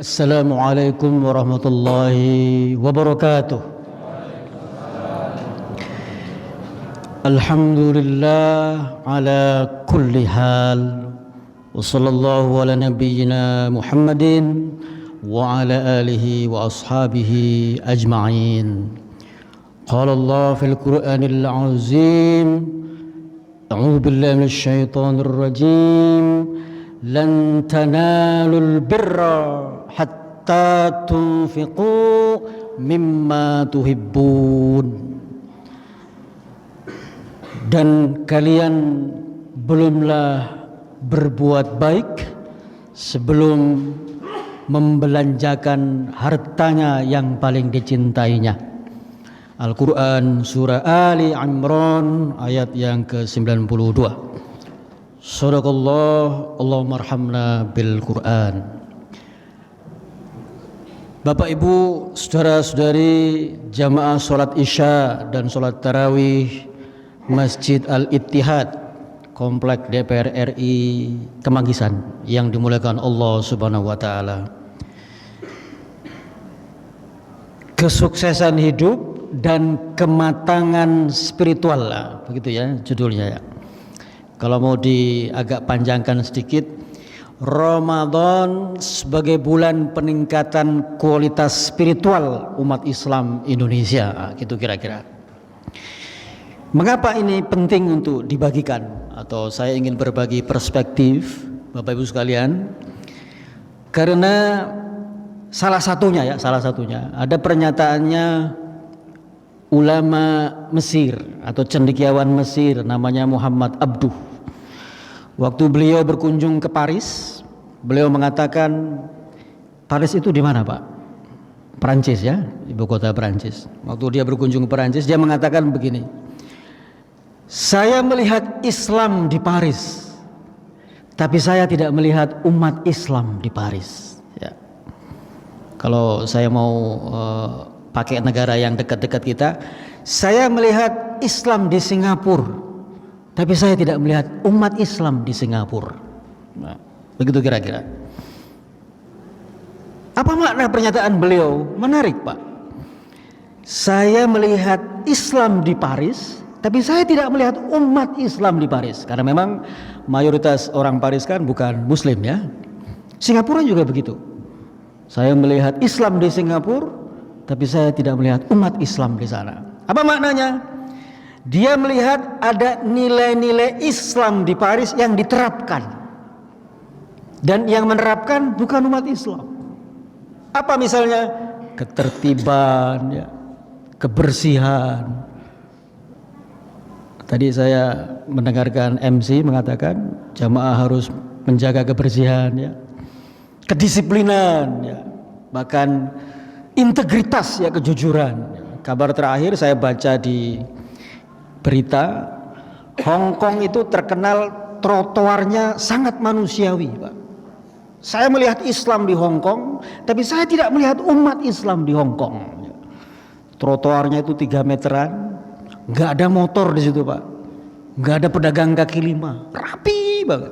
Assalamualaikum warahmatullahi wabarakatuh. Alhamdulillah ala kulli hal. Wa sallallahu ala nabiyyina Muhammadin wa ala alihi wa ashabihi ajma'in. Qala Allah fil Qur'anil azim. A'udzu billahi minasy syaithanir rajim. Lan tanalul birra hatta tunfiqu mimma tuhibbun. Dan kalian belumlah berbuat baik sebelum membelanjakan hartanya yang paling dicintainya. Al-Quran surah Ali Imran ayat yang ke-92. Sadaqallah, Allahumma arhamna bil Quran. Bapak Ibu, saudara-saudari jamaah sholat Isya dan sholat Tarawih Masjid Al-Ittihad Komplek DPR RI Kemanggisan yang dimuliakan Allah Subhanahu wa taala. Kesuksesan hidup dan kematangan spiritual lah, begitu ya judulnya ya. Kalau mau agak panjangkan sedikit, Ramadan sebagai bulan peningkatan kualitas spiritual umat Islam Indonesia, gitu kira-kira. Mengapa ini penting untuk dibagikan? Atau saya ingin berbagi perspektif Bapak Ibu sekalian. Karena salah satunya ada pernyataannya ulama Mesir atau cendekiawan Mesir namanya Muhammad Abduh. Waktu beliau berkunjung ke Paris, beliau mengatakan, Paris itu di mana, Pak? Perancis ya, ibu kota Perancis. Waktu dia berkunjung ke Perancis, dia mengatakan begini, saya melihat Islam di Paris, tapi saya tidak melihat umat Islam di Paris. Ya. Kalau saya mau pakai negara yang dekat-dekat kita, saya melihat Islam di Singapura, tapi saya tidak melihat umat Islam di Singapura. Nah, begitu kira-kira. Apa makna pernyataan beliau? Menarik, Pak. Saya melihat Islam di Paris, tapi saya tidak melihat umat Islam di Paris. Karena memang mayoritas orang Paris kan bukan Muslim ya. Singapura juga begitu. Saya melihat Islam di Singapura, tapi saya tidak melihat umat Islam di sana. Apa maknanya? Dia melihat ada nilai-nilai Islam di Paris yang diterapkan, dan yang menerapkan bukan umat Islam. Apa misalnya? Ketertiban, ya, kebersihan. Tadi saya mendengarkan MC mengatakan jamaah harus menjaga kebersihan, ya, kedisiplinan, ya, bahkan integritas, ya, kejujuran. Kabar terakhir saya baca di berita, Hong Kong itu terkenal trotoarnya sangat manusiawi, Pak. Saya melihat Islam di Hong Kong, tapi saya tidak melihat umat Islam di Hong Kong. Trotoarnya itu 3 meteran, nggak ada motor di situ, Pak. Nggak ada pedagang kaki lima, rapi banget.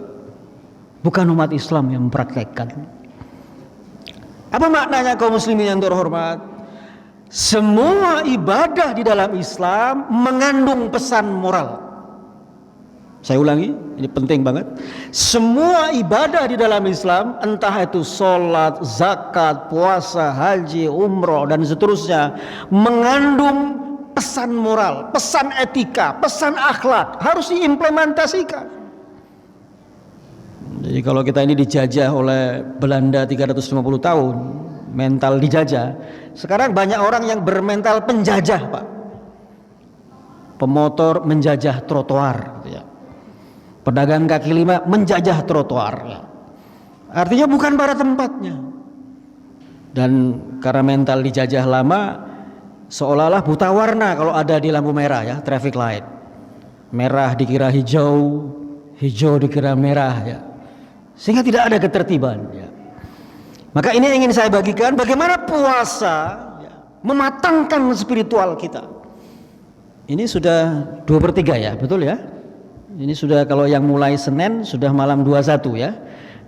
Bukan umat Islam yang mempraktekkan. Apa maknanya kaum muslimin yang terhormat? Semua ibadah di dalam Islam mengandung pesan moral. Saya ulangi, ini penting banget. Semua ibadah di dalam Islam, entah itu sholat, zakat, puasa, haji, umroh, dan seterusnya, mengandung pesan moral, pesan etika, pesan akhlak, harus diimplementasikan. Jadi kalau kita ini dijajah oleh Belanda 350 tahun, mental dijajah. Sekarang banyak orang yang bermental penjajah, Pak. Pemotor menjajah trotoar, gitu ya. Pedagang kaki lima menjajah trotoar, ya. Artinya bukan pada tempatnya. Dan karena mental dijajah lama, seolah-olah buta warna kalau ada di lampu merah, ya, traffic light. Merah dikira hijau, hijau dikira merah, ya. Sehingga tidak ada ketertiban, ya. Maka ini ingin saya bagikan bagaimana puasa, ya, mematangkan spiritual kita. Ini sudah 2/3 ya, betul ya? Ini sudah, kalau yang mulai Senin sudah malam 21 ya.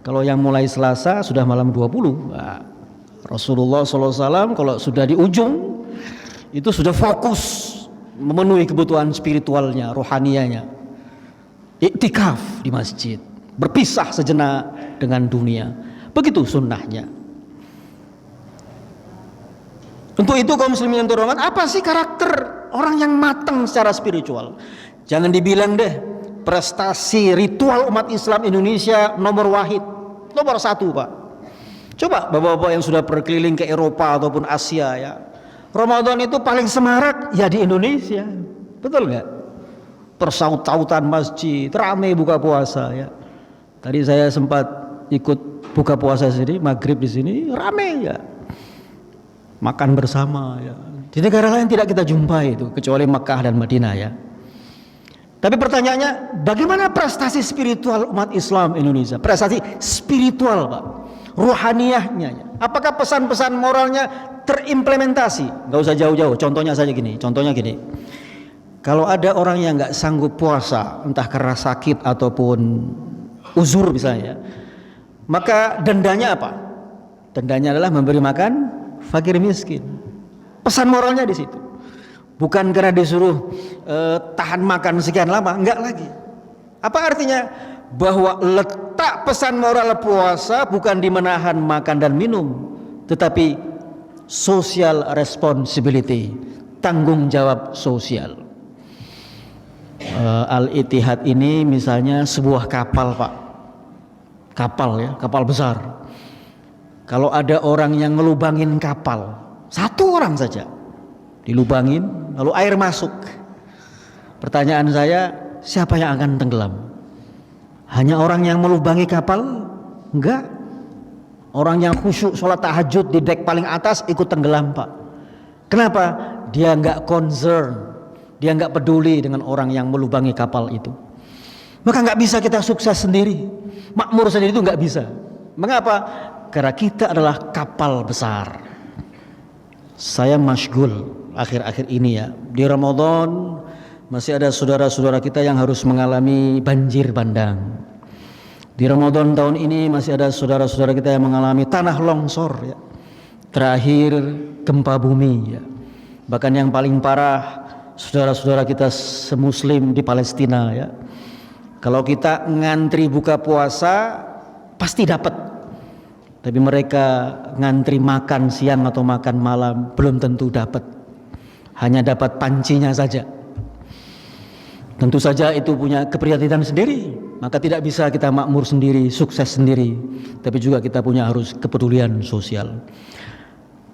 Kalau yang mulai Selasa sudah malam 20. Nah, Rasulullah SAW kalau sudah di ujung itu sudah fokus memenuhi kebutuhan spiritualnya, rohanianya, iktikaf di masjid, berpisah sejenak dengan dunia. Begitu sunnahnya. Untuk itu kaum muslimin yang terhormat, apa sih karakter orang yang matang secara spiritual? Jangan dibilang deh prestasi ritual umat Islam Indonesia nomor wahid, nomor satu, Pak. Coba bapak-bapak yang sudah berkeliling ke Eropa ataupun Asia ya, Ramadan itu paling semarak ya di Indonesia, betul nggak? Persaut-sautan masjid, ramai buka puasa ya. Tadi saya sempat ikut buka puasa sini, maghrib di sini, ramai ya. Makan bersama ya. Di negara lain tidak kita jumpai itu, kecuali Mekah dan Madinah ya. Tapi pertanyaannya, bagaimana prestasi spiritual umat Islam Indonesia? Prestasi spiritual, Pak, ruhaniyahnya. Apakah pesan-pesan moralnya terimplementasi? Nggak usah jauh-jauh. Contohnya saja gini. Kalau ada orang yang nggak sanggup puasa, entah karena sakit ataupun uzur misalnya, maka dendanya apa? Dendanya adalah memberi makan fakir miskin. Pesan moralnya di situ. Bukan karena disuruh tahan makan sekian lama, enggak lagi. Apa artinya? Bahwa letak pesan moral puasa bukan di menahan makan dan minum, tetapi social responsibility, tanggung jawab sosial. Al-Ittihad ini misalnya sebuah kapal, Pak. Kapal ya, kapal besar. Kalau ada orang yang ngelubangin kapal, satu orang saja dilubangin, lalu air masuk. Pertanyaan saya, siapa yang akan tenggelam? Hanya orang yang melubangi kapal? Enggak. Orang yang khusyuk sholat tahajud di dek paling atas ikut tenggelam, Pak. Kenapa? Dia enggak concern, dia enggak peduli dengan orang yang melubangi kapal itu. Maka enggak bisa kita sukses sendiri, makmur sendiri itu enggak bisa. Mengapa? Karena kita adalah kapal besar. Saya masyghul akhir-akhir ini ya, di Ramadan masih ada saudara-saudara kita yang harus mengalami banjir bandang. Di Ramadan tahun ini masih ada saudara-saudara kita yang mengalami tanah longsor ya. Terakhir gempa bumi ya. Bahkan yang paling parah saudara-saudara kita semuslim di Palestina ya. Kalau kita ngantri buka puasa pasti dapat. Tapi mereka ngantri makan siang atau makan malam belum tentu dapat. Hanya dapat pancinya saja. Tentu saja itu punya keprihatinan sendiri. Maka tidak bisa kita makmur sendiri, sukses sendiri. Tapi juga kita punya harus kepedulian sosial.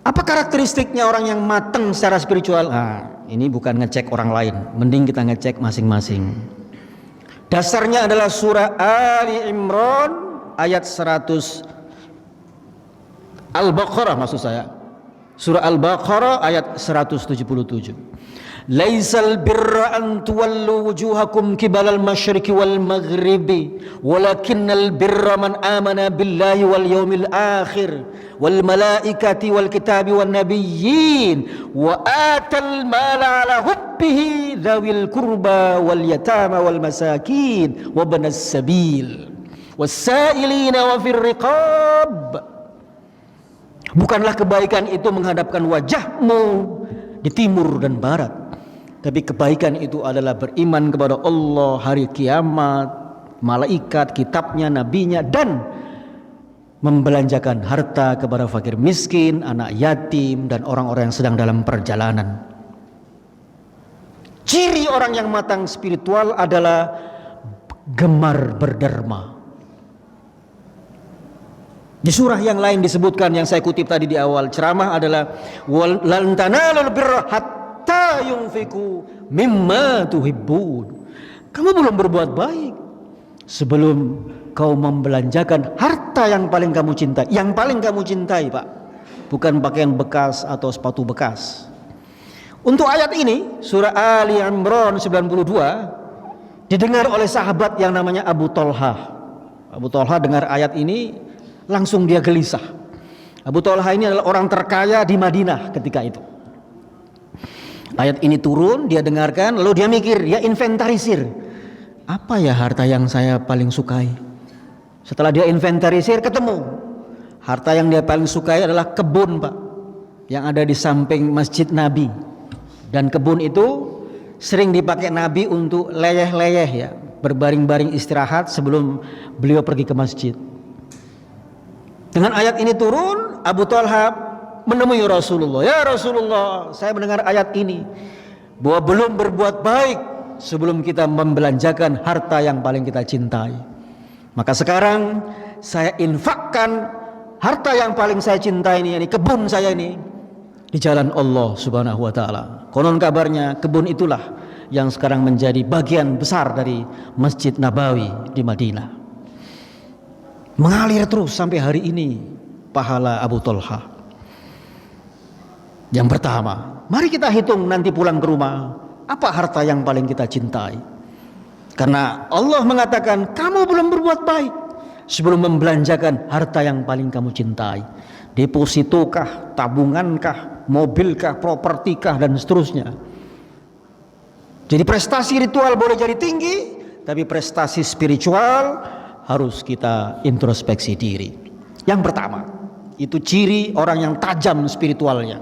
Apa karakteristiknya orang yang matang secara spiritual? Nah, ini bukan ngecek orang lain. Mending kita ngecek masing-masing. Dasarnya adalah surah Ali Imran ayat 100. Al-Baqarah maksud saya. Surah Al-Baqarah ayat 177. Laisal birra an tuwallu wujuhakum qibalal masyriqi wal maghribi walakinnal birra man amana billahi wal yawmil akhir wal malaikati wal kitabi wan nabiyyin wa atal mala ala hubbihi dzawil qurba wal yatama wal masakin wa banas sabil was-sa'ilina wa fir riqab. Bukanlah kebaikan itu menghadapkan wajahmu di timur dan barat, tapi kebaikan itu adalah beriman kepada Allah, hari kiamat, malaikat, kitabnya, nabinya, dan membelanjakan harta kepada fakir miskin, anak yatim, dan orang-orang yang sedang dalam perjalanan. Ciri orang yang matang spiritual adalah gemar berderma. Di surah yang lain disebutkan, yang saya kutip tadi di awal ceramah adalah lan tanalul birra hatta yunfiqu mimma tuhibbun. Kamu belum berbuat baik sebelum kau membelanjakan harta yang paling kamu cintai. Yang paling kamu cintai, Pak, bukan pakaian bekas atau sepatu bekas. Untuk ayat ini surah Ali Imran 92 didengar oleh sahabat yang namanya Abu Thalhah. Abu Thalhah dengar ayat ini langsung dia gelisah. Abu Thalhah ini adalah orang terkaya di Madinah ketika itu. Ayat ini turun, dia dengarkan, lalu dia mikir, dia inventarisir. Apa ya harta yang saya paling sukai? Setelah dia inventarisir, ketemu Harta yang dia paling sukai adalah kebun, Pak, yang ada di samping Masjid Nabi. Dan kebun itu sering dipakai Nabi untuk leyeh-leyeh ya, berbaring-baring istirahat sebelum beliau pergi ke masjid. Dengan ayat ini turun, Abu Talha menemui Rasulullah. Ya Rasulullah, saya mendengar ayat ini bahwa belum berbuat baik sebelum kita membelanjakan harta yang paling kita cintai. Maka sekarang saya infakkan harta yang paling saya cintai ini, kebun saya ini, di jalan Allah Subhanahu wa taala. Konon kabarnya kebun itulah yang sekarang menjadi bagian besar dari Masjid Nabawi di Madinah. Mengalir terus sampai hari ini pahala Abu Talha. Yang pertama, mari kita hitung nanti pulang ke rumah, apa harta yang paling kita cintai? Karena Allah mengatakan kamu belum berbuat baik sebelum membelanjakan harta yang paling kamu cintai. Depositokah, tabungankah, mobilkah, propertikah, dan seterusnya. Jadi prestasi ritual boleh jadi tinggi, tapi prestasi spiritual harus kita introspeksi diri. Yang pertama, itu ciri orang yang tajam spiritualnya.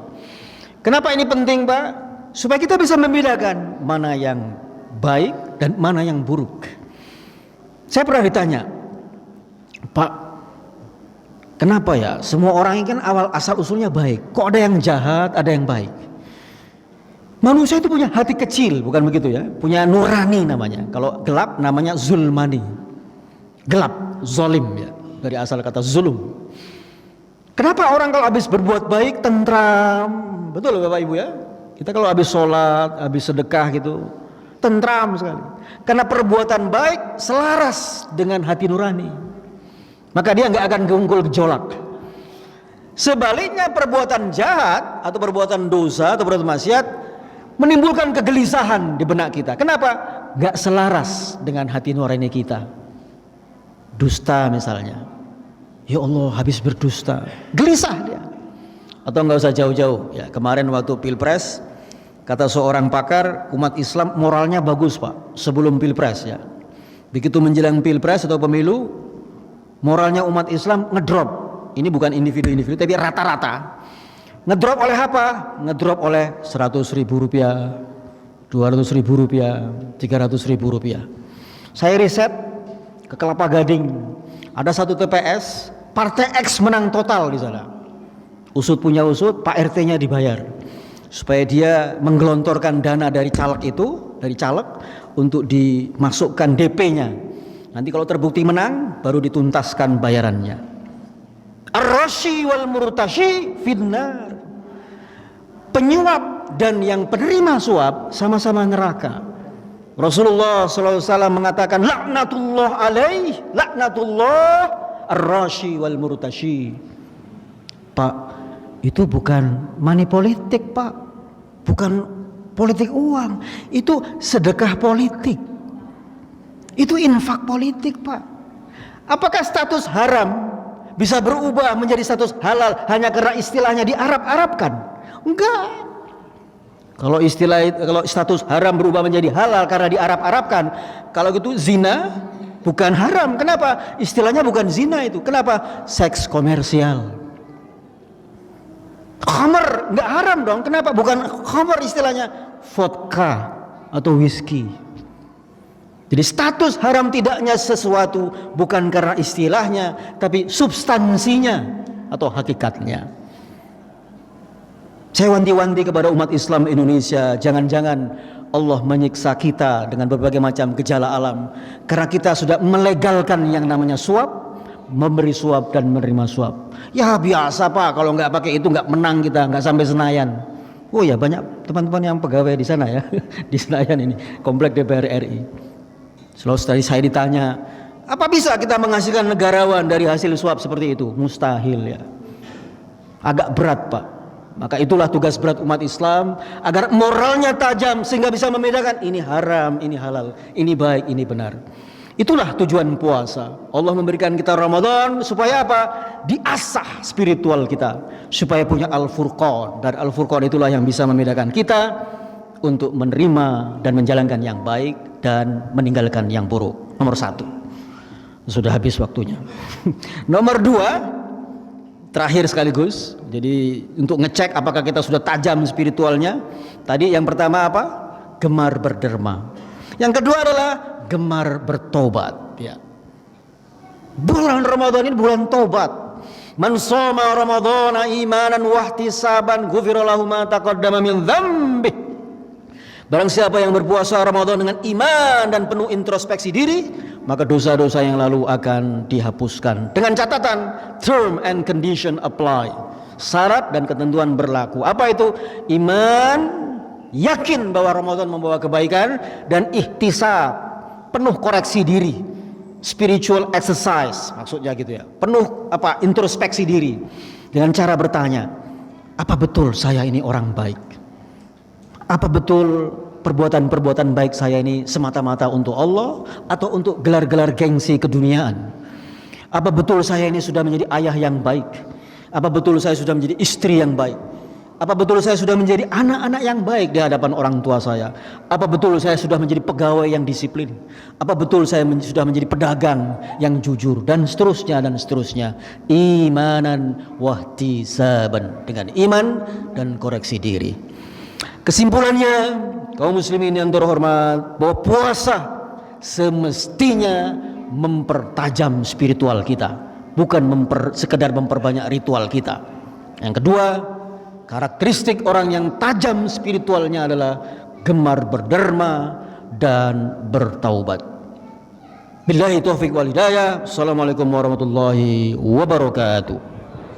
Kenapa ini penting, Pak? Supaya kita bisa membedakan mana yang baik dan mana yang buruk. Saya pernah ditanya, Pak, kenapa ya semua orang ini kan awal asal usulnya baik, kok ada yang jahat, ada yang baik? Manusia itu punya hati kecil, bukan begitu ya? Punya nurani namanya. Kalau gelap namanya zulmani. Gelap, zolim ya, dari asal kata zulum. Kenapa orang kalau habis berbuat baik tentram? Betul Bapak Ibu ya? Kita kalau habis sholat, habis sedekah gitu, tentram sekali. Karena perbuatan baik selaras dengan hati nurani. Maka dia nggak akan gungkul gejolak. Sebaliknya perbuatan jahat atau perbuatan dosa atau perbuatan maksiat menimbulkan kegelisahan di benak kita. Kenapa? Gak selaras dengan hati nurani kita. Dusta misalnya, ya Allah habis berdusta, gelisah dia. Atau nggak usah jauh-jauh ya, kemarin waktu pilpres, kata seorang pakar, umat Islam moralnya bagus Pak sebelum pilpres ya. Begitu menjelang pilpres atau pemilu, moralnya umat Islam ngedrop. Ini bukan individu-individu tapi rata-rata. Ngedrop oleh apa? Ngedrop oleh 100.000 rupiah, 200.000 rupiah, 300.000 rupiah. Saya riset ke Kelapa Gading, ada satu TPS, Partai X menang total di sana. Usut punya usut, Pak RT-nya dibayar supaya dia menggelontorkan dana dari caleg itu, dari caleg untuk dimasukkan DP-nya. Nanti kalau terbukti menang, baru dituntaskan bayarannya. Ar-rashi wal murtashi finnar. Penyuap dan yang penerima suap sama-sama neraka. Rasulullah SAW mengatakan laknatullah alaih, laknatullah ar-rashi wal murtashi. Pak, itu bukan money politik Pak, bukan politik uang, itu sedekah politik, itu infak politik Pak. Apakah status haram bisa berubah menjadi status halal hanya karena istilahnya diarab-arabkan? Enggak. Kalau status haram berubah menjadi halal karena diarab-arabkan, kalau gitu zina bukan haram. Kenapa? Istilahnya bukan zina itu. Kenapa? Seks komersial. Khamr enggak haram dong. Kenapa? Bukan khamr istilahnya, vodka atau whisky. Jadi status haram tidaknya sesuatu bukan karena istilahnya, tapi substansinya atau hakikatnya. Saya wanti-wanti kepada umat Islam Indonesia, jangan-jangan Allah menyiksa kita dengan berbagai macam gejala alam karena kita sudah melegalkan yang namanya suap, memberi suap dan menerima suap. Ya biasa Pak, kalau nggak pakai itu nggak menang kita, nggak sampai Senayan. Oh ya, banyak teman-teman yang pegawai di sana ya, di Senayan ini, komplek DPR RI. Selalu tadi saya ditanya, apa bisa kita menghasilkan negarawan dari hasil suap seperti itu? Mustahil ya. Agak berat Pak. Maka itulah tugas berat umat Islam, agar moralnya tajam sehingga bisa membedakan ini haram, ini halal, ini baik, ini benar. Itulah tujuan puasa. Allah memberikan kita Ramadan supaya apa? Diasah spiritual kita, supaya punya Al-Furqan. Dan Al-Furqan itulah yang bisa membedakan kita untuk menerima dan menjalankan yang baik dan meninggalkan yang buruk. Nomor 1, sudah habis waktunya. Nomor 2, terakhir sekaligus. Jadi untuk ngecek apakah kita sudah tajam spiritualnya. Tadi yang pertama apa? Gemar berderma. Yang kedua adalah gemar bertobat. Ya. Bulan Ramadan ini bulan tobat. Man shoma ramadhana imanan wahtisaban ghufira lahu ma taqaddama min dzambi. Barang siapa yang berpuasa Ramadan dengan iman dan penuh introspeksi diri, maka dosa-dosa yang lalu akan dihapuskan. Dengan catatan term and condition apply. Syarat dan ketentuan berlaku. Apa itu? Iman, yakin bahwa Ramadan membawa kebaikan, dan ihtisab, penuh koreksi diri. Spiritual exercise maksudnya gitu ya. Penuh introspeksi diri dengan cara bertanya, apa betul saya ini orang baik? Apa betul perbuatan-perbuatan baik saya ini semata-mata untuk Allah atau untuk gelar-gelar gengsi keduniaan? Apa betul saya ini sudah menjadi ayah yang baik? Apa betul saya sudah menjadi istri yang baik? Apa betul saya sudah menjadi anak-anak yang baik di hadapan orang tua saya? Apa betul saya sudah menjadi pegawai yang disiplin? Apa betul saya sudah menjadi pedagang yang jujur? Dan seterusnya dan seterusnya. Imanan wahtisaban, dengan iman dan koreksi diri. Kesimpulannya, kaum muslimin yang terhormat, bahwa puasa semestinya mempertajam spiritual kita, bukan sekedar memperbanyak ritual kita. Yang kedua, karakteristik orang yang tajam spiritualnya adalah gemar berderma dan bertaubat. Billahi taufiq wal hidayah. Assalamualaikum warahmatullahi wabarakatuh.